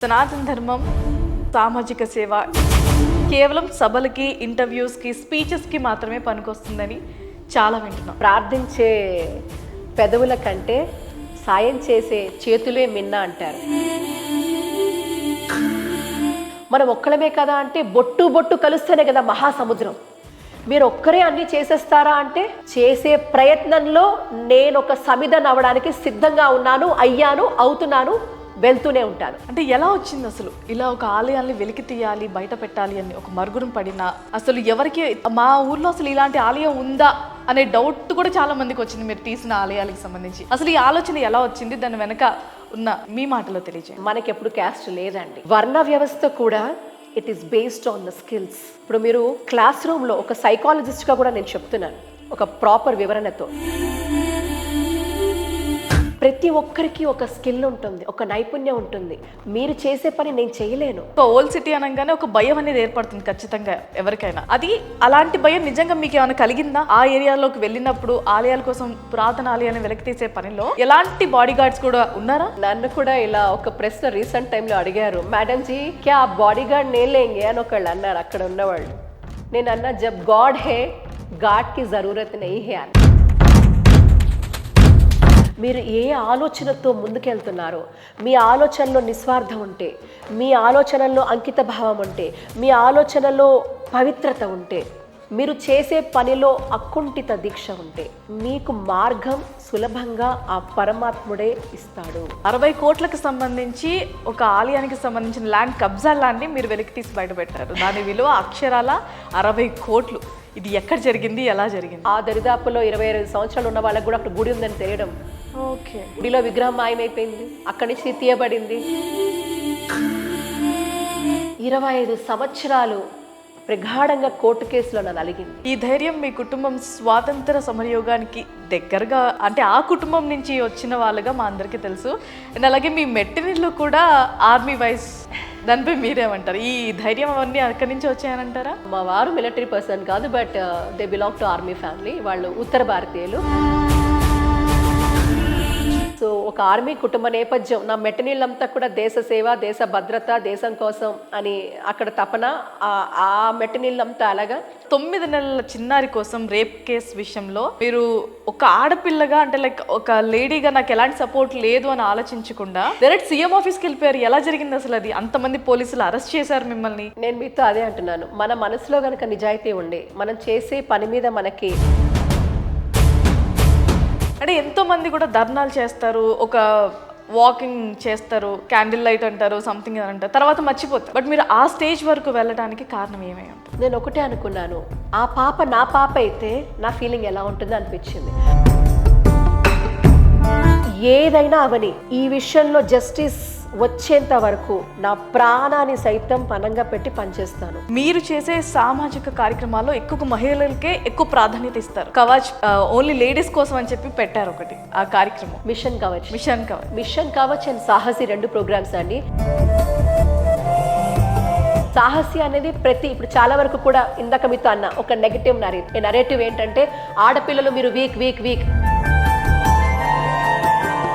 సనాతన ధర్మం సామాజిక సేవ కేవలం సభలకి ఇంటర్వ్యూస్కి స్పీచెస్కి మాత్రమే పనికొస్తుందని చాలా వింటున్నాం. ప్రార్థించే పెదవుల కంటే సాయం చేసే చేతులే మిన్న అంటారు. మనం ఒక్కలమే కదా అంటే బొట్టు బొట్టు కలుస్తేనే కదా మహాసముద్రం. మీరు ఒక్కరే అన్నీ చేసేస్తారా అంటే చేసే ప్రయత్నంలో నేను ఒక సమిధన అవ్వడానికి సిద్ధంగా ఉన్నాను, అయ్యాను, అవుతున్నాను, వెళ్తూనే ఉంటాను. అంటే ఎలా వచ్చింది అసలు ఇలా ఒక ఆలయాల్ని వెలికి తీయాలి, బయట పెట్టాలి అని ఒక మరుగురం పడినా అసలు ఎవరికి మా ఊర్లో అసలు ఇలాంటి ఆలయం ఉందా అనే డౌట్ కూడా చాలా మందికి వచ్చింది మీరు తీసిన ఆలయాలకు సంబంధించి. అసలు ఈ ఆలోచన ఎలా వచ్చింది, దాని వెనక ఉన్న మీ మాటలో తెలియజేయండి. మనకి ఎప్పుడు క్యాస్ట్ లేదండి. వర్ణ వ్యవస్థ కూడా it is based on the skills. ఇప్పుడు మీరు క్లాస్ రూమ్లో ఒక సైకాలజిస్ట్గా కూడా నేను చెప్తున్నాను ఒక ప్రాపర్ వివరణతో. ప్రతి ఒక్కరికి ఒక స్కిల్ ఉంటుంది, ఒక నైపుణ్యం ఉంటుంది. మీరు చేసే పని నేను చేయలేను. ఒక ఓల్డ్ సిటీ అనగానే ఒక భయం అనేది ఏర్పడుతుంది ఖచ్చితంగా ఎవరికైనా. అది అలాంటి భయం నిజంగా మీకు ఏమైనా కలిగిందా? ఆ ఏరియాలోకి వెళ్ళినప్పుడు ఆలయాల కోసం పురాతన ఆలయాన్ని వెలికి తీసే పనిలో ఎలాంటి బాడీ గార్డ్స్ కూడా ఉన్నారా? నన్ను కూడా ఇలా ఒక ప్రశ్న రీసెంట్ టైంలో అడిగారు, మేడం జీ క్యా బాడీ గార్డ్ నే లేంగే అని ఒకళ్ళు అన్నారు అక్కడ ఉన్నవాళ్ళు. నేను అన్నా జబ్ గాడ్ హే గాడ్ కి జరూరత్ నహీ హే అని. మీరు ఏ ఆలోచనతో ముందుకెళ్తున్నారో, మీ ఆలోచనలో నిస్వార్థం ఉంటే, మీ ఆలోచనల్లో అంకిత భావం ఉంటే, మీ ఆలోచనలో పవిత్రత ఉంటే, మీరు చేసే పనిలో అకుంఠిత దీక్ష ఉంటే మీకు మార్గం సులభంగా ఆ పరమాత్ముడే ఇస్తాడు. 60 కోట్లకు సంబంధించి ఒక ఆలయానికి సంబంధించిన ల్యాండ్ కబ్జా ల్యాండ్ని మీరు వెలికి తీసి బయటపెట్టారు. దాని విలువ అక్షరాల 60 కోట్లు. ఇది ఎక్కడ జరిగింది, ఎలా జరిగింది? ఆ దరిదాపులో 25 సంవత్సరాలు ఉన్న వాళ్ళకు కూడా అక్కడ గుడి ఉందని తెలియడం. ఓకే, గుడిలో విగ్రహం మాయమైపోయింది, అక్కడి నుంచి తీయబడింది. 25 సంవత్సరాలు ప్రగాఢంగా కోర్టు కేసులో నన్ను అలిగింది. ఈ ధైర్యం మీ కుటుంబం స్వాతంత్ర సమరయోగానికి దగ్గరగా, అంటే ఆ కుటుంబం నుంచి వచ్చిన వాళ్ళుగా మా అందరికీ తెలుసు. అండ్ అలాగే మీ మెట్టినిళ్ళు కూడా ఆర్మీ వైస్, దానిపై మీరేమంటారు? ఈ ధైర్యం అవన్నీ అక్కడి నుంచి వచ్చాయనంటారా? మా వారు మిలిటరీ పర్సన్ కాదు, but they belong to army family. వాళ్ళు ఉత్తర భారతీయులు. సో ఒక ఆర్మీ కుటుంబ నేపథ్యం. నా మెట్టనీళ్ళంతా కూడా దేశ సేవ, దేశ భద్రత, దేశం కోసం అని అక్కడ తపన. ఆ మెట్టనీళ్ళంతా అలాగా. 9 నెలల చిన్నారి కోసం రేప్ కేసు విషయంలో మీరు ఒక ఆడపిల్లగా, అంటే లైక్ ఒక లేడీగా నాకు ఎలాంటి సపోర్ట్ లేదు అని ఆలోచించకుండా డైరెక్ట్ సీఎం ఆఫీస్కి వెళ్ళిపోయారు. ఎలా జరిగింది అసలు అది? అంతమంది పోలీసులు అరెస్ట్ చేశారు మిమ్మల్ని. నేను మీతో అదే అంటున్నాను, మన మనసులో కనుక నిజాయితీ ఉండే, మనం చేసే పని మీద మనకి, అంటే ఎంతో మంది కూడా ధర్నాలు చేస్తారు, ఒక వాకింగ్ చేస్తారు, క్యాండిల్ లైట్ అంటారు, సంథింగ్ అని అంటారు, తర్వాత మర్చిపోతారు. బట్ మీరు ఆ స్టేజ్ వరకు వెళ్ళడానికి కారణం ఏమై ఉంటుంది? నేను ఒకటే అనుకున్నాను, ఆ పాప నా పాప అయితే నా ఫీలింగ్ ఎలా ఉంటుందో అనిపించింది. ఏదైనా అవని ఈ విషయంలో జస్టిస్ వచ్చేంత వరకు నా ప్రాణాన్ని సైతం పనంగా పెట్టి పనిచేస్తాను. మీరు చేసే సామాజిక కార్యక్రమాల్లో ఎక్కువ మహిళలకే ఎక్కువ ప్రాధాన్యత ఇస్తారు. కవచ్ ఓన్లీ లేడీస్ కోసం అని చెప్పి పెట్టారు ఒకటి ఆ కార్యక్రమం, mission Kavach. Mission Kavach and Sahasi 2 programs అండి. సాహసి అనేది ఇప్పుడు చాలా వరకు కూడా ఇందాక మీతో అన్న ఒక నెగటివ్ నరేటివ్ ఏంటంటే ఆడపిల్లలు మీరు వీక్ వీక్ వీక్